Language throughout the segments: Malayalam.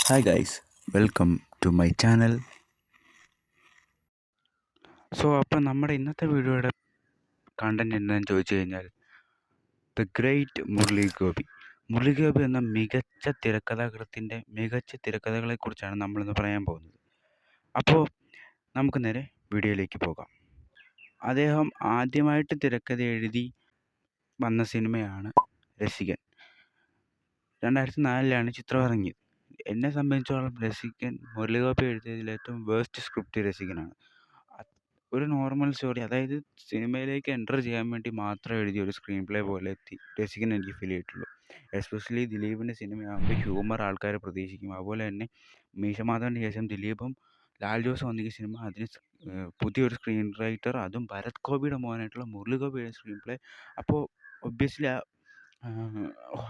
Hi guys, welcome to my channel. അപ്പോൾ നമ്മുടെ ഇന്നത്തെ വീഡിയോയുടെ കണ്ടന്റ് എന്താണെന്ന് ചോദിച്ചു കഴിഞ്ഞാൽ ദ ഗ്രേറ്റ് മുരളി ഗോപി. മുരളി ഗോപി എന്ന മികച്ച തിരക്കഥാകൃത്തിൻ്റെ മികച്ച തിരക്കഥകളെക്കുറിച്ചാണ് നമ്മളിന്ന് പറയാൻ പോകുന്നത്. അപ്പോൾ നമുക്ക് നേരെ വീഡിയോയിലേക്ക് പോകാം. അദ്ദേഹം ആദ്യമായിട്ട് തിരക്കഥ എഴുതി വന്ന സിനിമയാണ് രസികൻ. 2004 ചിത്രം ഇറങ്ങിയത്. എന്നെ സംബന്ധിച്ചോളം രസികൻ മുരളി ഗോപി എഴുതിയതിൽ ഏറ്റവും വേസ്റ്റ് സ്ക്രിപ്റ്റ് രസികനാണ്. ഒരു നോർമൽ സ്റ്റോറി, അതായത് സിനിമയിലേക്ക് എൻ്റർ ചെയ്യാൻ വേണ്ടി മാത്രം എഴുതിയ ഒരു സ്ക്രീൻ പ്ലേ പോലെ രസികൻ എനിക്ക് ഫീൽ ചെയ്തിട്ടുള്ളൂ. എസ്പെഷ്യലി ദിലീപിൻ്റെ സിനിമയാകുമ്പോൾ ഹ്യൂമർ ആൾക്കാർ പ്രതീക്ഷിക്കും. അതുപോലെ തന്നെ മീശമാധവൻ്റെ ശേഷം ദിലീപും ലാൽ ജോസും വന്നിരിക്കുന്ന സിനിമ, അതിന് പുതിയൊരു സ്ക്രീൻ റൈറ്റർ, അതും ഭരത് ഗോപിയുടെ മോനായിട്ടുള്ള മുരളി ഗോപിയുടെ സ്ക്രീൻ പ്ലേ. അപ്പോൾ ഒബ്വിയസ്ലി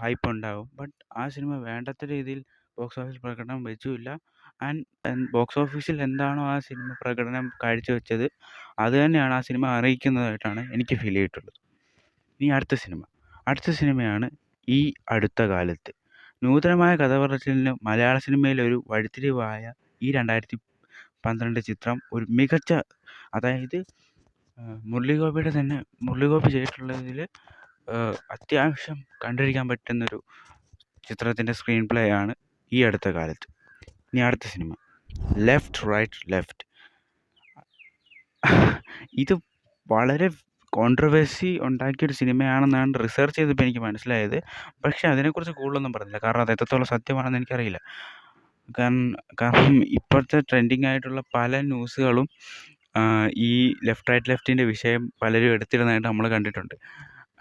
ഹൈപ്പ് ഉണ്ടാവും. ബട്ട് ആ സിനിമ വേണ്ടത്ര രീതിയിൽ ബോക്സ് ഓഫീസ് പ്രകടനം വെച്ചുമില്ല. ആൻഡ് ബോക്സ് ഓഫീസിൽ എന്താണോ ആ സിനിമ പ്രകടനം കാഴ്ചവെച്ചത്, അത് തന്നെയാണ് ആ സിനിമ അറിയിക്കുന്നതായിട്ടാണ് എനിക്ക് ഫീൽ ചെയ്തിട്ടുള്ളത്. ഇനി അടുത്ത സിനിമയാണ് ഈ അടുത്ത കാലത്ത് നൂതനമായ കഥ പറച്ചിലിന് മലയാള സിനിമയിലെ ഒരു വഴിത്തിരിവായ ഈ 2012 ചിത്രം. ഒരു മികച്ച, അതായത് മുരളി ഗോപി ചെയ്തിട്ടുള്ളതിൽ അത്യാവശ്യം കണ്ടിരിക്കാൻ പറ്റുന്നൊരു ചിത്രത്തിൻ്റെ സ്ക്രീൻ പ്ലേ ആണ് ഈ അടുത്ത കാലത്ത്. ഇനി അടുത്ത സിനിമ ലെഫ്റ്റ് റൈറ്റ് ലെഫ്റ്റ്. ഇത് വളരെ കോൺട്രവേഴ്സി ഉണ്ടാക്കിയൊരു സിനിമയാണെന്നാണ് റിസർച്ച് ചെയ്തപ്പോൾ എനിക്ക് മനസ്സിലായത്. പക്ഷേ അതിനെക്കുറിച്ച് കൂടുതലൊന്നും പറഞ്ഞില്ല, കാരണം അത് എത്രത്തോളം സത്യമാണെന്ന് എനിക്കറിയില്ല. കാരണം ഇപ്പോഴത്തെ ട്രെൻഡിങ് ആയിട്ടുള്ള പല ന്യൂസുകളും ഈ ലെഫ്റ്റ് റൈറ്റ് ലെഫ്റ്റിൻ്റെ വിഷയം പലരും എടുത്തിരുന്നതായിട്ട് നമ്മൾ കണ്ടിട്ടുണ്ട്.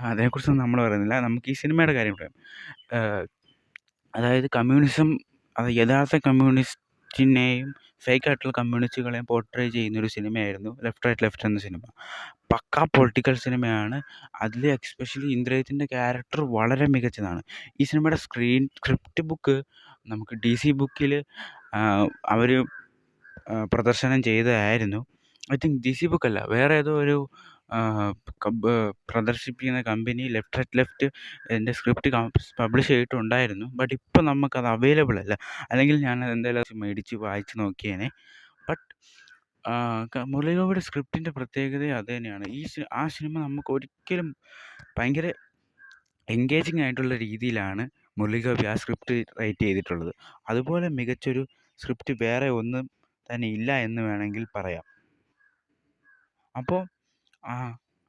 അതിനെക്കുറിച്ചൊന്നും നമ്മൾ പറയുന്നില്ല. നമുക്ക് ഈ സിനിമയുടെ കാര്യം പറയാം. അതായത് കമ്മ്യൂണിസം, അത് യഥാർത്ഥ കമ്മ്യൂണിസ്റ്റിനെയും ഫേക്ക് ആയിട്ടുള്ള കമ്മ്യൂണിസ്റ്റുകളെയും പോർട്രേ ചെയ്യുന്നൊരു സിനിമയായിരുന്നു ലെഫ്റ്റ് റൈറ്റ് ലെഫ്റ്റ് എന്ന സിനിമ. പക്കാ പൊളിറ്റിക്കൽ സിനിമയാണ്. അതിൽ എക്സ്പെഷ്യലി ഇന്ദ്രജിത്തിൻ്റെ ക്യാരക്ടർ വളരെ മികച്ചതാണ്. ഈ സിനിമയുടെ സ്ക്രിപ്റ്റ് ബുക്ക് നമുക്ക് DC ബുക്കിൽ അവർ പ്രദർശനം ചെയ്തതായിരുന്നു. ഐ തിങ്ക് DC ബുക്കല്ല, വേറെ ഏതോ ഒരു പ്രദർശിപ്പിക്കുന്ന കമ്പനി ലെഫ്റ്റ് റൈറ്റ് ലെഫ്റ്റ് എൻ്റെ സ്ക്രിപ്റ്റ് പബ്ലിഷ് ചെയ്തിട്ടുണ്ടായിരുന്നു. ബട്ട് ഇപ്പം നമുക്കത് അവൈലബിൾ അല്ല, അല്ലെങ്കിൽ ഞാനത് എന്തായാലും മേടിച്ച് വായിച്ച് നോക്കിയേനെ. ബട്ട് മുരളി ഗോപിയുടെ സ്ക്രിപ്റ്റിൻ്റെ പ്രത്യേകത അത് തന്നെയാണ്. ആ സിനിമ നമുക്ക് ഒരിക്കലും ഭയങ്കര എൻഗേജിങ് ആയിട്ടുള്ള രീതിയിലാണ് മുരളി ഗോപി ആ സ്ക്രിപ്റ്റ് റൈറ്റ് ചെയ്തിട്ടുള്ളത്. അതുപോലെ മികച്ചൊരു സ്ക്രിപ്റ്റ് വേറെ ഒന്നും തന്നെ ഇല്ല എന്ന് വേണമെങ്കിൽ പറയാം. അപ്പോൾ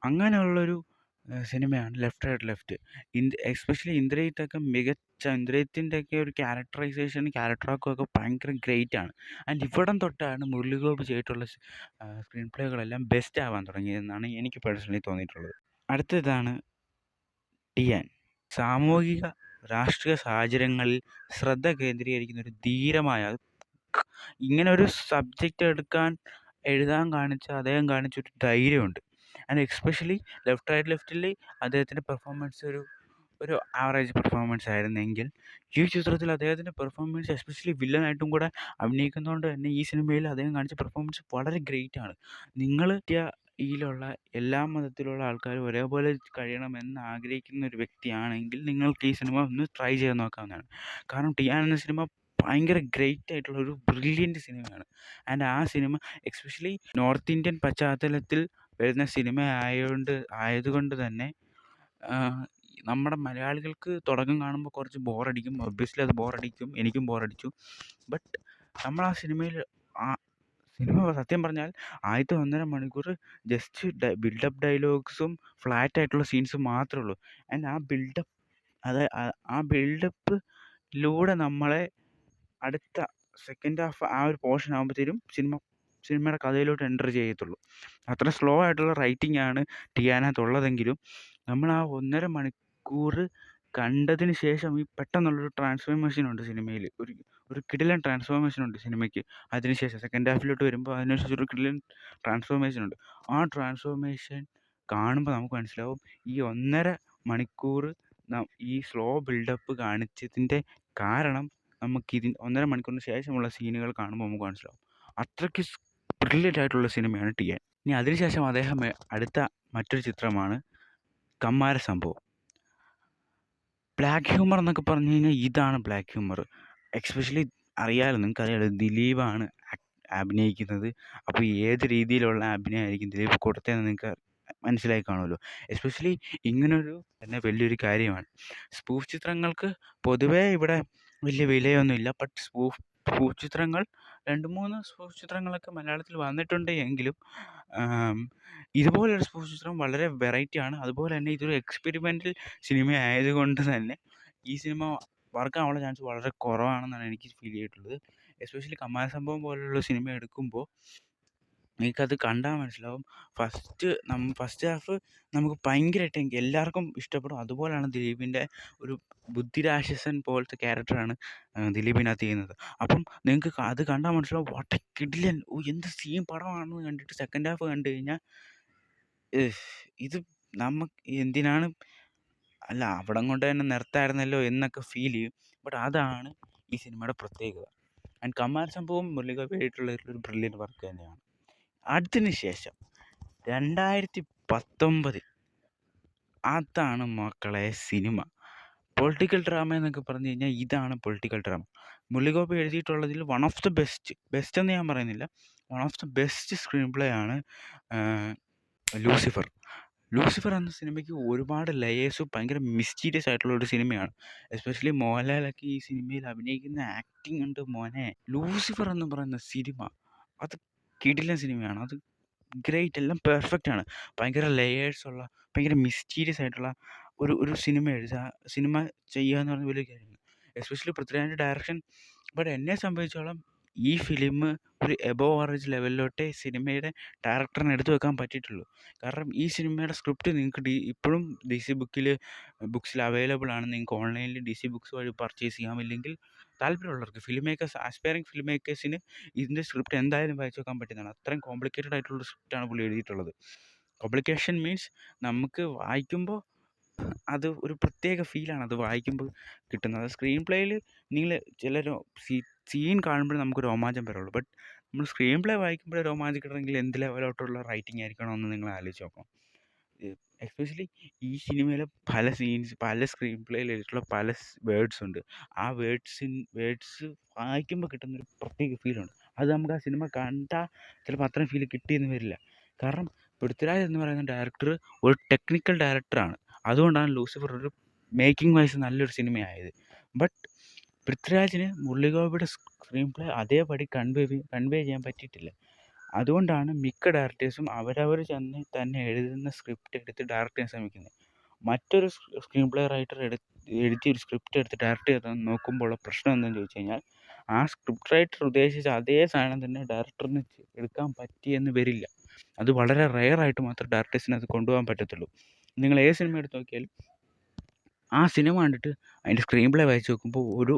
അങ്ങനെയുള്ളൊരു സിനിമയാണ് ലെഫ്റ്റ് റൈറ്റ് ലെഫ്റ്റ്. എസ്പെഷ്യലി ഇന്ദ്രജിത്തിൻ്റെയൊക്കെ ഒരു ക്യാരക്ടറാക്കൊക്കെ ഭയങ്കര ഗ്രേറ്റ് ആണ്. ആൻഡ് ഇവിടം തൊട്ടാണ് മുരളി ഗോപി ചെയ്തിട്ടുള്ള സ്ക്രീൻ പ്ലേകളെല്ലാം ബെസ്റ്റ് ആവാൻ തുടങ്ങിയതെന്നാണ് എനിക്ക് പേഴ്സണലി തോന്നിയിട്ടുള്ളത്. അടുത്തതാണ് ടിയാൻ. സാമൂഹിക രാഷ്ട്രീയ സാഹചര്യങ്ങളിൽ ശ്രദ്ധ കേന്ദ്രീകരിക്കുന്ന ഒരു ധീരമായ, ഇങ്ങനെ ഒരു സബ്ജക്റ്റ് എഴുതാൻ അദ്ദേഹം കാണിച്ചൊരു ധൈര്യമുണ്ട്. ആൻഡ് എക്സ്പെഷ്യലി ലെഫ്റ്റ് റൈറ്റ് ലെഫ്റ്റിൽ അദ്ദേഹത്തിൻ്റെ പെർഫോമൻസ് ഒരു ആവറേജ് പെർഫോമൻസ് ആയിരുന്നെങ്കിൽ, ഈ ചിത്രത്തിൽ അദ്ദേഹത്തിൻ്റെ പെർഫോമൻസ്, എസ്പെഷ്യലി വില്ലനായിട്ടും കൂടെ അഭിനയിക്കുന്നതുകൊണ്ട് തന്നെ, ഈ സിനിമയിൽ അദ്ദേഹം കാണിച്ച പെർഫോമൻസ് വളരെ ഗ്രേറ്റ് ആണ്. നിങ്ങൾ ഈയിലുള്ള എല്ലാ മതത്തിലുള്ള ആൾക്കാരും ഒരേപോലെ കഴിയണമെന്ന് ആഗ്രഹിക്കുന്ന ഒരു വ്യക്തിയാണെങ്കിൽ നിങ്ങൾക്ക് ഈ സിനിമ ഒന്ന് ട്രൈ ചെയ്ത് നോക്കാവുന്നതാണ്. കാരണം ടിയാൻ എന്ന സിനിമ ഭയങ്കര ഗ്രേറ്റ് ആയിട്ടുള്ള ഒരു ബ്രില്യൻറ്റ് സിനിമയാണ്. ആൻഡ് ആ സിനിമ എക്സ്പെഷ്യലി നോർത്ത് ഇന്ത്യൻ പശ്ചാത്തലത്തിൽ വരുന്ന സിനിമ ആയതുകൊണ്ട് തന്നെ നമ്മുടെ മലയാളികൾക്ക് തുടക്കം കാണുമ്പോൾ കുറച്ച് ബോറടിക്കും. ഒബ്വിയസ്ലി അത് ബോറടിക്കും, എനിക്കും ബോറടിച്ചു. ബട്ട് നമ്മൾ ആ സിനിമ സത്യം പറഞ്ഞാൽ ആദ്യത്തെ 1.5 മണിക്കൂർ ജസ്റ്റ് ബിൽഡപ്പ് ഡയലോഗ്സും ഫ്ലാറ്റ് ആയിട്ടുള്ള സീൻസും മാത്രമേ ഉള്ളൂ. ആൻഡ് ആ ബിൽഡപ്പിലൂടെ നമ്മളെ അടുത്ത സെക്കൻഡ് ഹാഫ് ആ ഒരു പോർഷൻ ആകുമ്പോഴത്തേനും സിനിമയുടെ കഥയിലോട്ട് എൻ്റർ ചെയ്യത്തുള്ളൂ. അത്ര സ്ലോ ആയിട്ടുള്ള റൈറ്റിംഗ് ആണ് ടിയാനകത്തുള്ളതെങ്കിലും നമ്മൾ ആ 1.5 മണിക്കൂർ കണ്ടതിന് ശേഷം ഈ പെട്ടെന്നുള്ളൊരു ട്രാൻസ്ഫോർമേഷൻ ഉണ്ട് സിനിമയിൽ. ഒരു കിടിലൻ ട്രാൻസ്ഫോർമേഷൻ ഉണ്ട് സിനിമയ്ക്ക്. അതിനുശേഷം സെക്കൻഡ് ഹാഫിലോട്ട് വരുമ്പോൾ അതിനുശേഷം ഒരു കിടിലൻ ട്രാൻസ്ഫോർമേഷൻ ഉണ്ട്. ആ ട്രാൻസ്ഫോർമേഷൻ കാണുമ്പോൾ നമുക്ക് മനസ്സിലാവും ഈ 1.5 മണിക്കൂർ ഈ സ്ലോ ബിൽഡപ്പ് കാണിച്ചതിൻ്റെ കാരണം നമുക്ക് 1.5 മണിക്കൂറിന് ശേഷമുള്ള സീനുകൾ കാണുമ്പോൾ നമുക്ക് മനസ്സിലാവും. അത്രയ്ക്ക് ബ്രില്യൻ്റ് ആയിട്ടുള്ള സിനിമയാണ് ടിയാൻ. ഇനി അതിനുശേഷം അദ്ദേഹം അടുത്ത മറ്റൊരു ചിത്രമാണ് കമ്മാര സംഭവം. ബ്ലാക്ക് ഹ്യൂമർ എന്നൊക്കെ പറഞ്ഞു കഴിഞ്ഞാൽ ഇതാണ് ബ്ലാക്ക് ഹ്യൂമർ. എക്സ്പെഷ്യലി അറിയാമല്ലോ, നിങ്ങൾക്കറിയാമല്ലോ ദിലീപാണ് അഭിനയിക്കുന്നത്. അപ്പോൾ ഏത് രീതിയിലുള്ള അഭിനയമായിരിക്കും ദിലീപ് കൊടുത്തതെന്ന് നിങ്ങൾക്ക് മനസ്സിലായി കാണുമല്ലോ. എസ്പെഷ്യലി ഇങ്ങനൊരു തന്നെ വലിയൊരു കാര്യമാണ്. സ്പൂഫ് ചിത്രങ്ങൾക്ക് പൊതുവേ ഇവിടെ വലിയ വിലയൊന്നുമില്ല. ബട്ട് സ്പൂഫ് ചിത്രങ്ങൾ 2-3 സ്പൂഫ് ചിത്രങ്ങളൊക്കെ മലയാളത്തിൽ വന്നിട്ടുണ്ട് എങ്കിലും ഇതുപോലൊരു സ്പൂഫ് ചിത്രം വളരെ വെറൈറ്റിയാണ്. അതുപോലെ തന്നെ ഇതൊരു എക്സ്പെരിമെൻ്റൽ സിനിമ ആയതുകൊണ്ട് തന്നെ ഈ സിനിമ വർക്കാവാനുള്ള ചാൻസ് വളരെ കുറവാണെന്നാണ് എനിക്ക് ഫീൽ ചെയ്തിട്ടുള്ളത്. എസ്പെഷ്യലി കമാൽ സംഭവം പോലുള്ള സിനിമ എടുക്കുമ്പോൾ നിങ്ങൾക്കത് കണ്ടാൽ മനസ്സിലാവും. ഫസ്റ്റ് ഹാഫ് നമുക്ക് ഭയങ്കരമായിട്ട് എല്ലാവർക്കും ഇഷ്ടപ്പെടും. അതുപോലെയാണ് ദിലീപിൻ്റെ ഒരു ബുദ്ധിരാക്ഷസൻ പോലത്തെ ക്യാരക്ടറാണ് ദിലീപിനകത്ത് ചെയ്യുന്നത്. അപ്പം നിങ്ങൾക്ക് അത് കണ്ടാൽ മനസ്സിലാവും വാട്ട് എ കിടിലൻ, എന്ത് സീൻ പടമാണെന്ന് കണ്ടിട്ട് സെക്കൻഡ് ഹാഫ് കണ്ടു കഴിഞ്ഞാൽ ഇത് നമുക്ക് എന്തിനാണ്, അല്ല അവിടം കൊണ്ട് തന്നെ നിർത്തായിരുന്നല്ലോ എന്നൊക്കെ ഫീൽ ചെയ്യും. ബട്ട് അതാണ് ഈ സിനിമയുടെ പ്രത്യേകത. ആൻഡ് കമാൽ സംഭവം മുരളിഗോപി ആയിട്ടുള്ള ഒരു ബ്രില്യൻറ്റ് വർക്ക് തന്നെയാണ്. അതിന് ശേഷം 2019 അതാണ് മക്കളെ സിനിമ. പൊളിറ്റിക്കൽ ഡ്രാമ എന്നൊക്കെ പറഞ്ഞു കഴിഞ്ഞാൽ ഇതാണ് പൊളിറ്റിക്കൽ ഡ്രാമ. മുരളിഗോപി എഴുതിയിട്ടുള്ളതിൽ വൺ ഓഫ് ദി ബെസ്റ്റ് എന്ന് ഞാൻ പറയുന്നില്ല, one of the best screenplay ആണ് ലൂസിഫർ. ലൂസിഫർ എന്ന സിനിമയ്ക്ക് ഒരുപാട് ലെയേഴ്സും ഭയങ്കര മിസ്റ്റീരിയസ് ആയിട്ടുള്ള ഒരു സിനിമയാണ്. എസ്പെഷ്യലി മോഹൻലാലൊക്കെ ഈ സിനിമയിൽ അഭിനയിക്കുന്ന ആക്ടിങ് ഉണ്ട് മോനെ. ലൂസിഫർ എന്ന് പറയുന്ന സിനിമ അത് കിടിലൻ സിനിമയാണ്. അത് ഗ്രേറ്റ്, എല്ലാം പെർഫെക്റ്റ് ആണ്. ഭയങ്കര ലെയേഴ്സുള്ള ഭയങ്കര മിസ്റ്റീരിയസ് ആയിട്ടുള്ള ഒരു സിനിമ ചെയ്യുക എന്ന് പറഞ്ഞ വലിയ കാര്യമാണ്. എസ്പെഷ്യലി പൃഥ്വിരാജിൻ്റെ ഡയറക്ഷൻ. ബട്ട് എന്നെ സംബന്ധിച്ചോളം ഈ ഫിലിം ഒരു എബോവ് ആവറേജ് ലെവലിലോട്ടേ സിനിമയുടെ ഡയറക്ടറിന് എടുത്തു വെക്കാൻ പറ്റിയിട്ടുള്ളൂ. കാരണം ഈ സിനിമയുടെ സ്ക്രിപ്റ്റ് നിങ്ങൾക്ക് ഇപ്പോഴും DC ബുക്സിൽ അവൈലബിൾ ആണ്. നിങ്ങൾക്ക് ഓൺലൈനിൽ DC ബുക്സ് വഴി പർച്ചേസ് ചെയ്യാം. ഇല്ലെങ്കിൽ താല്പര്യമുള്ളവർക്ക് ആസ്പയറിംഗ് ഫിലിം മേക്കേഴ്സിന് ഇതിൻ്റെ സ്ക്രിപ്റ്റ് എന്തായാലും വായിച്ചു നോക്കാൻ പറ്റുന്നതാണ്. അത്രയും കോംപ്ലിക്കേറ്റഡ് ആയിട്ടുള്ള സ്ക്രിപ്റ്റാണ് പുള്ളി എഴുതിയിട്ടുള്ളത്. കോംപ്ലിക്കേഷൻ മീൻസ് നമുക്ക് വായിക്കുമ്പോൾ അത് ഒരു പ്രത്യേക ഫീലാണ് അത് വായിക്കുമ്പോൾ കിട്ടുന്നത്. സ്ക്രീൻ പ്ലേയിൽ നിങ്ങൾ ചില സീൻ കാണുമ്പോൾ നമുക്ക് രോമാഞ്ചം വരുള്ളൂ. ബട്ട് നമ്മൾ സ്ക്രീൻ പ്ലേ വായിക്കുമ്പോൾ രോമാഞ്ചം കിട്ടണമെങ്കിൽ എന്ത് ലെവലോട്ടുള്ള റൈറ്റിംഗ് ആയിരിക്കണമെന്ന് നിങ്ങൾ ആലോചിച്ച് നോക്കണം. എസ്പെഷ്യലി ഈ സിനിമയിലെ പല സ്ക്രീൻ പ്ലേയിൽ എഴുതിയിട്ടുള്ള പല വേർഡ്സ് ഉണ്ട്. ആ വേർഡ്സ് വായിക്കുമ്പോൾ കിട്ടുന്നൊരു പ്രത്യേക ഫീലുണ്ട്. അത് നമുക്ക് ആ സിനിമ കണ്ടാൽ ചിലപ്പോൾ അത്രയും ഫീൽ കിട്ടിയെന്ന് വരില്ല. കാരണം പൃഥ്വിരാജ് എന്ന് പറയുന്ന ഡയറക്ടർ ഒരു ടെക്നിക്കൽ ഡയറക്ടറാണ്. അതുകൊണ്ടാണ് ലൂസിഫർ ഒരു മേക്കിംഗ് വൈസ് നല്ലൊരു സിനിമയായത്. ബട്ട് പൃഥ്വിരാജിന് മുരളിഗോപിയുടെ സ്ക്രീൻ പ്ലേ അതേപടി കൺവേ ചെയ്യാൻ പറ്റിയിട്ടില്ല. അതുകൊണ്ടാണ് മിക്ക ഡയറക്ടേഴ്സും അവരവർ തന്നെ എഴുതുന്ന സ്ക്രിപ്റ്റ് എടുത്ത് ഡയറക്റ്റ് ചെയ്യാൻ ശ്രമിക്കുന്നത്. മറ്റൊരു സ്ക്രീൻ പ്ലേ റൈറ്റർ എഴുതിയ ഒരു സ്ക്രിപ്റ്റ് എടുത്ത് ഡയറക്റ്റ് ചെയ്തെന്ന് നോക്കുമ്പോൾ ഉള്ള പ്രശ്നം എന്താണെന്ന് ചോദിച്ചു കഴിഞ്ഞാൽ ആ സ്ക്രിപ്റ്റ് റൈറ്റർ ഉദ്ദേശിച്ച അതേ സാധനം തന്നെ ഡയറക്ടറിന് എടുക്കാൻ പറ്റിയെന്ന് വരില്ല. അത് വളരെ റെയറായിട്ട് മാത്രമേ ഡയറക്ടേഴ്സിന് അത് കൊണ്ടുപോകാൻ പറ്റത്തുള്ളൂ. നിങ്ങൾ ഏത് സിനിമ എടുത്ത് നോക്കിയാലും ആ സിനിമ കണ്ടിട്ട് അതിൻ്റെ സ്ക്രീൻ പ്ലേ വായിച്ച് നോക്കുമ്പോൾ ഒരു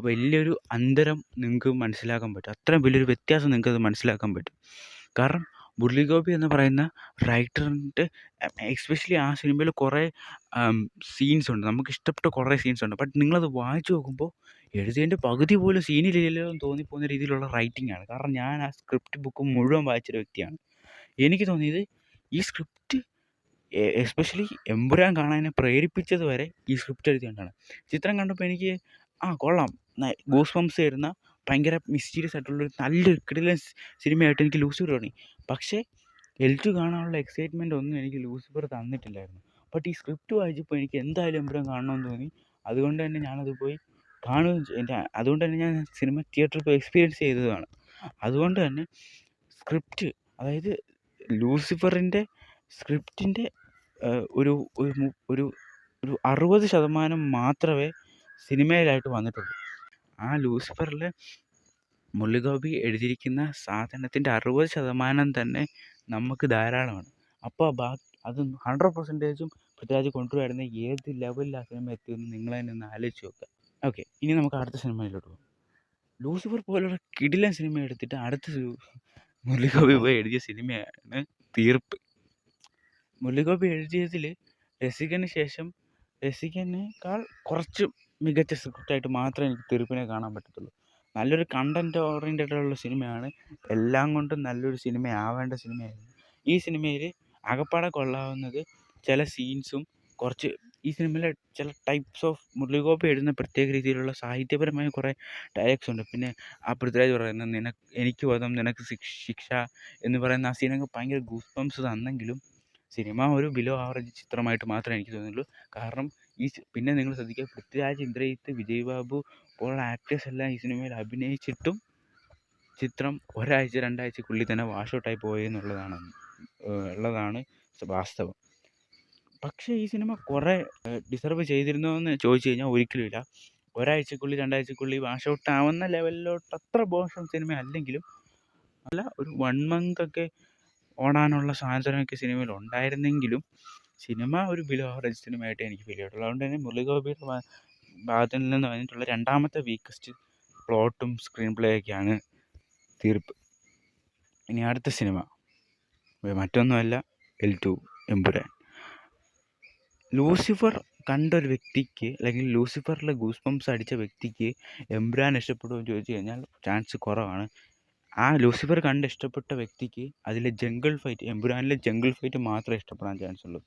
വലിയൊരു അന്തരം നിങ്ങൾക്ക് മനസ്സിലാക്കാൻ പറ്റും. അത്രയും വലിയൊരു വ്യത്യാസം നിങ്ങൾക്കത് മനസ്സിലാക്കാൻ പറ്റും. കാരണം മുരളിഗോപി എന്ന് പറയുന്ന റൈറ്ററിൻ്റെ എസ്പെഷ്യലി ആ സിനിമയിൽ കുറേ സീൻസ് ഉണ്ട്, നമുക്ക് ഇഷ്ടപ്പെട്ട കുറേ സീൻസ് ഉണ്ട്. ബട്ട് നിങ്ങളത് വായിച്ച് നോക്കുമ്പോൾ എഴുതിയതിൻ്റെ പകുതി പോലും സീനിലില്ലല്ലോ എന്ന് തോന്നിപ്പോകുന്ന രീതിയിലുള്ള റൈറ്റിംഗ് ആണ്. കാരണം ഞാൻ ആ സ്ക്രിപ്റ്റ് ബുക്ക് മുഴുവൻ വായിച്ചൊരു വ്യക്തിയാണ്. എനിക്ക് തോന്നിയത് ഈ സ്ക്രിപ്റ്റ് എസ്പെഷ്യലി എമ്പുരാൻ കാണാൻ പ്രേരിപ്പിച്ചത് വരെ ഈ സ്ക്രിപ്റ്റ് എഴുതിയോണ്ടാണ്. ചിത്രം കണ്ടപ്പോൾ എനിക്ക് കൊള്ളാം, ഗൂസ് ബംപ്സ് തരുന്ന ഭയങ്കര മിസ്റ്റീരിയസ് ആയിട്ടുള്ളൊരു നല്ലൊരു കിടിലൻ സിനിമയായിട്ട് എനിക്ക് ലൂസിഫർ തോന്നി. പക്ഷേ L2 കാണാനുള്ള എക്സൈറ്റ്മെൻ്റ് ഒന്നും എനിക്ക് ലൂസിഫർ തന്നിട്ടില്ലായിരുന്നു. ബട്ട് ഈ സ്ക്രിപ്റ്റ് വായിച്ചപ്പോൾ എനിക്ക് എന്തായാലും എമ്പുരാൻ കാണണമെന്ന് തോന്നി. അതുകൊണ്ട് തന്നെ ഞാനത് പോയി അതുകൊണ്ട് തന്നെ ഞാൻ സിനിമ തിയേറ്ററിൽ പോയി എക്സ്പീരിയൻസ് ചെയ്തതാണ്. അതുകൊണ്ട് തന്നെ സ്ക്രിപ്റ്റ്, അതായത് ലൂസിഫറിൻ്റെ സ്ക്രിപ്റ്റിൻ്റെ ഒരു 60% മാത്രമേ സിനിമയിലായിട്ട് വന്നിട്ടുള്ളൂ. ആ ലൂസിഫറിൽ മുരളിഗോപി എഴുതിയിരിക്കുന്ന സാധനത്തിൻ്റെ 60% തന്നെ നമുക്ക് ധാരാളമാണ്. അപ്പോൾ അത് 100%ഉം പൃഥ്വിരാജ് കൊണ്ടുവരുന്ന ഏത് ലെവലിൽ ആ സിനിമ എത്തിയെന്ന് നിങ്ങൾ തന്നെ ഒന്ന് ആലോചിച്ച് നോക്കുക. ഓക്കെ, ഇനി നമുക്ക് അടുത്ത സിനിമയിലോട്ട് പോകാം. ലൂസിഫർ പോലുള്ള കിടിലൻ സിനിമ എടുത്തിട്ട് മുരളിഗോപി പോയി എഴുതിയ സിനിമയാണ് തീർപ്പ്. മുരളിഗോപി എഴുതിയതിൽ രസികനേക്കാൾ കുറച്ച് മികച്ച സ്ക്രിപ്റ്റായിട്ട് മാത്രമേ എനിക്ക് തീർപ്പിനെ കാണാൻ പറ്റത്തുള്ളൂ. നല്ലൊരു കണ്ടൻറ് ഓറിയൻറ്റഡുള്ള സിനിമയാണ്, എല്ലാം കൊണ്ടും നല്ലൊരു സിനിമയാവേണ്ട സിനിമയായിരുന്നു. ഈ സിനിമയിൽ ആകപ്പാടെ കൊള്ളാവുന്നത് ചില സീൻസും കുറച്ച് ഈ സിനിമയിലെ ചില ടൈപ്സ് ഓഫ് മുരളിഗോപി എഴുതുന്ന പ്രത്യേക രീതിയിലുള്ള സാഹിത്യപരമായ കുറേ ഡയലോഗ്സ് ഉണ്ട്. പിന്നെ ആ പൃഥ്വിരാജ് പറയുന്ന എനിക്ക് വധം നിനക്ക് ശിക്ഷ എന്ന് പറയുന്ന ആ സീനൊക്കെ ഭയങ്കര ഗൂസ് ബംപ്സ് തന്നെങ്കിലും സിനിമ ഒരു ബിലോ ആവറേജ് ചിത്രമായിട്ട് മാത്രമേ എനിക്ക് തോന്നുന്നുള്ളൂ. കാരണം പിന്നെ നിങ്ങൾ ശ്രദ്ധിക്കുക, പൃഥ്വിരാജ്, ഇന്ദ്രജിത്ത്, വിജയ് ബാബു പോലുള്ള ആക്ടേഴ്സ് എല്ലാം ഈ സിനിമയിൽ അഭിനയിച്ചിട്ടും ചിത്രം ഒരാഴ്ച 2 ആഴ്ചക്കുള്ളിൽ തന്നെ വാഷ് ഔട്ടായി പോയി ഉള്ളതാണ് വാസ്തവം. പക്ഷേ ഈ സിനിമ കുറേ ഡിസർവ് ചെയ്തിരുന്നോ എന്ന് ചോദിച്ചു കഴിഞ്ഞാൽ ഒരിക്കലുമില്ല. ഒരാഴ്ചക്കുള്ളിൽ 2 ആഴ്ചക്കുള്ളിൽ വാഷ് ഔട്ട് ആവുന്ന ലെവലിലോട്ട് അത്ര മോശം സിനിമ അല്ലെങ്കിലും അല്ല, ഒരു 1 മന്ത് ഒക്കെ ഓടാനുള്ള സ്വാതന്ത്ര്യമൊക്കെ സിനിമയിൽ ഉണ്ടായിരുന്നെങ്കിലും സിനിമ ഒരു ബിലോ ആവറേജ് സിനിമയായിട്ട് എനിക്ക് ഫീൽ ചെയ്തിട്ടുള്ളൂ. അതുകൊണ്ട് തന്നെ മുരളിഗോപിയുടെ ഭാഗത്തു നിന്ന് വന്നിട്ടുള്ള രണ്ടാമത്തെ വീക്കസ്റ്റ് പ്ലോട്ടും സ്ക്രീൻ പ്ലേ ഒക്കെയാണ് തീർപ്പ്. ഇനി അടുത്ത സിനിമ മറ്റൊന്നുമല്ല, L2 എമ്പുരാൻ. ലൂസിഫർ കണ്ടൊരു വ്യക്തിക്ക്, അല്ലെങ്കിൽ ലൂസിഫറിലെ ഗൂസ് ബംപ്സ് അടിച്ച വ്യക്തിക്ക് എമ്പുരാൻ ഇഷ്ടപ്പെടുമോ എന്ന് ചോദിച്ചു കഴിഞ്ഞാൽ ചാൻസ് കുറവാണ്. ആ ലൂസിഫർ കണ്ട് ഇഷ്ടപ്പെട്ട വ്യക്തിക്ക് അതിലെ ജംഗിൾ ഫൈറ്റ്, എമ്പുരാനിലെ ജംഗിൾ ഫൈറ്റ് മാത്രമേ ഇഷ്ടപ്പെടാൻ ചാൻസ് ഉള്ളൂ.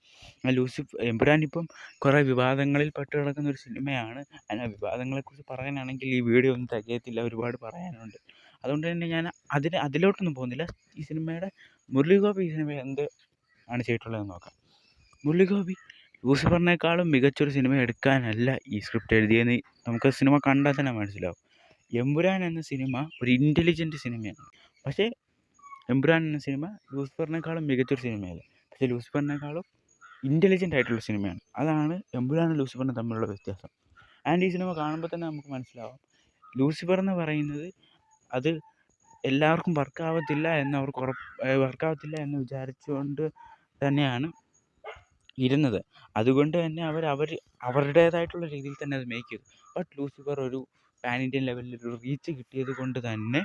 എമ്പുരാൻ ഇപ്പം കുറേ വിവാദങ്ങളിൽ പെട്ട് കിടക്കുന്ന ഒരു സിനിമയാണ്. ആ വിവാദങ്ങളെക്കുറിച്ച് പറയാനാണെങ്കിൽ ഈ വീഡിയോ ഒന്നും തികയത്തില്ല, ഒരുപാട് പറയാനുണ്ട്. അതുകൊണ്ട് തന്നെ ഞാൻ അതിലോട്ടൊന്നും പോകുന്നില്ല. ഈ സിനിമയുടെ മുരളിഗോപി ഈ സിനിമ എന്ത് ആണ് ചെയ്തിട്ടുള്ളതെന്ന് നോക്കാം. മുരളിഗോപി ലൂസിഫറിനേക്കാളും മികച്ചൊരു സിനിമ എടുക്കാനല്ല ഈ സ്ക്രിപ്റ്റ് എഴുതിയെന്ന് നമുക്ക് സിനിമ കണ്ടാൽ തന്നെ മനസ്സിലാവും. എമ്പുരാൻ എന്ന സിനിമ ഒരു ഇൻ്റലിജൻറ്റ് സിനിമയാണ്. പക്ഷേ എമ്പുരാൻ എന്ന സിനിമ ലൂസിഫറിനേക്കാളും മികച്ചൊരു സിനിമയല്ല, പക്ഷേ ലൂസിഫറിനേക്കാളും ഇൻ്റലിജൻ്റ് ആയിട്ടുള്ള സിനിമയാണ്. അതാണ് എമ്പുരാനും ലൂസിഫറിനും തമ്മിലുള്ള വ്യത്യാസം. ആൻഡ് ഈ സിനിമ കാണുമ്പോൾ തന്നെ നമുക്ക് മനസ്സിലാവും, ലൂസിഫർ എന്ന് പറയുന്നത് അത് എല്ലാവർക്കും വർക്കാവത്തില്ല എന്ന് വിചാരിച്ചുകൊണ്ട് തന്നെയാണ് ഇരുന്നത്. അതുകൊണ്ട് തന്നെ അവരുടേതായിട്ടുള്ള രീതിയിൽ തന്നെ അത് മേക്ക് ചെയ്തു. ബട്ട് ലൂസിഫർ ഒരു പാൻ ഇന്ത്യൻ ലെവലിൽ ഒരു റീച്ച് കിട്ടിയത് കൊണ്ട് തന്നെ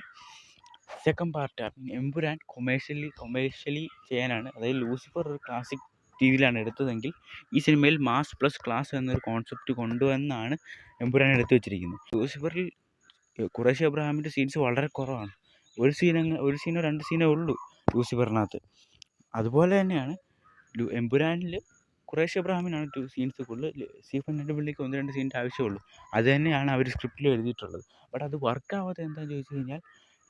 സെക്കൻഡ് പാർട്ട് എമ്പുരാൻ കൊമേഴ്ഷ്യലി ചെയ്യാനാണ്. അതായത് ലൂസിഫർ ഒരു ക്ലാസിക് രീതിയിലാണ് എടുത്തതെങ്കിൽ ഈ സിനിമയിൽ മാസ് പ്ലസ് ക്ലാസ് എന്നൊരു കോൺസെപ്റ്റ് കൊണ്ടുവന്നാണ് എമ്പുരാൻ എടുത്തു വെച്ചിരിക്കുന്നത്. ലൂസിഫറിൽ ഖുറേഷി അബ്രഹാമിൻ്റെ സീൻസ് വളരെ കുറവാണ്. ഒരു സീനോ 2 സീനോ ഉള്ളൂ ലൂസിഫറിനകത്ത്. അതുപോലെ തന്നെയാണ് എമ്പുരാനിൽ ഖുറേഷി അബ്രഹാമിനാണ് 2 സീൻസ് കൂടുതൽ, സ്റ്റീഫൻ നെടുമ്പള്ളിക്ക് 1-2 സീനിൻ്റെ ആവശ്യമുള്ളൂ. അത് തന്നെയാണ് അവർ സ്ക്രിപ്റ്റിൽ എഴുതിയിട്ടുള്ളത്. ബട്ട് അത് വർക്കാവാതെ എന്താണെന്ന് ചോദിച്ചു കഴിഞ്ഞാൽ,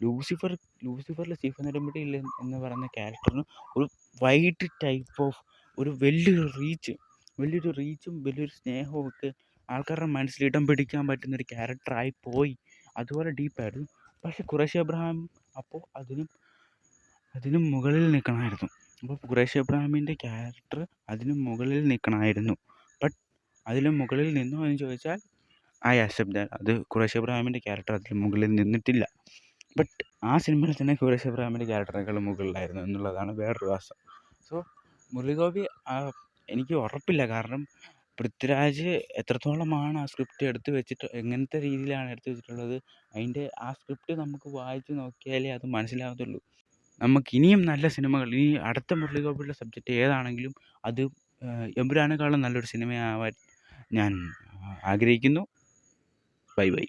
ലൂസിഫറിൽ സ്റ്റീഫൻ നെടുമ്പള്ളി എന്ന് പറയുന്ന ക്യാരക്ടറിന് ഒരു വൈഡ് ടൈപ്പ് ഓഫ് ഒരു വലിയൊരു റീച്ചും വലിയൊരു സ്നേഹവും ഒക്കെ ആൾക്കാരുടെ മനസ്സിൽ ഇടം പിടിക്കാൻ പറ്റുന്നൊരു ക്യാരക്ടറായി പോയി. അതുപോലെ ഡീപ്പായിരുന്നു. പക്ഷേ ഖുറേഷി അബ്രഹാം അപ്പോൾ അതിനും മുകളിൽ നിൽക്കണമായിരുന്നു. അപ്പോൾ ഖുറേഷി അബ്രഹാമിൻ്റെ ക്യാരക്ടർ അതിനും മുകളിൽ നിൽക്കണമായിരുന്നു. ബട്ട് അതിലും മുകളിൽ നിന്നോ എന്ന് ചോദിച്ചാൽ ഐ ആക്സെപ്റ്റ് ദാറ്റ്. അത് ഖുറേഷി അബ്രഹാമിൻ്റെ ക്യാരക്ടർ അതിന് മുകളിൽ നിന്നിട്ടില്ല. ബട്ട് ആ സിനിമയിൽ തന്നെ ഖുറേഷി അബ്രഹാമിൻ്റെ ക്യാരക്ടറിനേക്കാളും മുകളിലായിരുന്നു എന്നുള്ളതാണ് വേറൊരു വാസ്തവം. സോ മുരളിഗോപി എനിക്ക് ഉറപ്പില്ല, കാരണം പൃഥ്വിരാജ് എത്രത്തോളമാണ് ആ സ്ക്രിപ്റ്റ് എടുത്തു വെച്ചിട്ട്, എങ്ങനത്തെ രീതിയിലാണ് എടുത്തു വെച്ചിട്ടുള്ളത്, അതിൻ്റെ ആ സ്ക്രിപ്റ്റ് നമുക്ക് വായിച്ച് നോക്കിയാലേ അത് മനസ്സിലാകത്തുള്ളൂ. നമുക്കിനിയും നല്ല സിനിമകൾ, ഇനി അടുത്ത മുരളിഗോപിയുടെ സബ്ജക്റ്റ് ഏതാണെങ്കിലും അത് എമ്പുരാനേക്കാളും നല്ലൊരു സിനിമയാവാൻ ഞാൻ ആഗ്രഹിക്കുന്നു. Bye bye.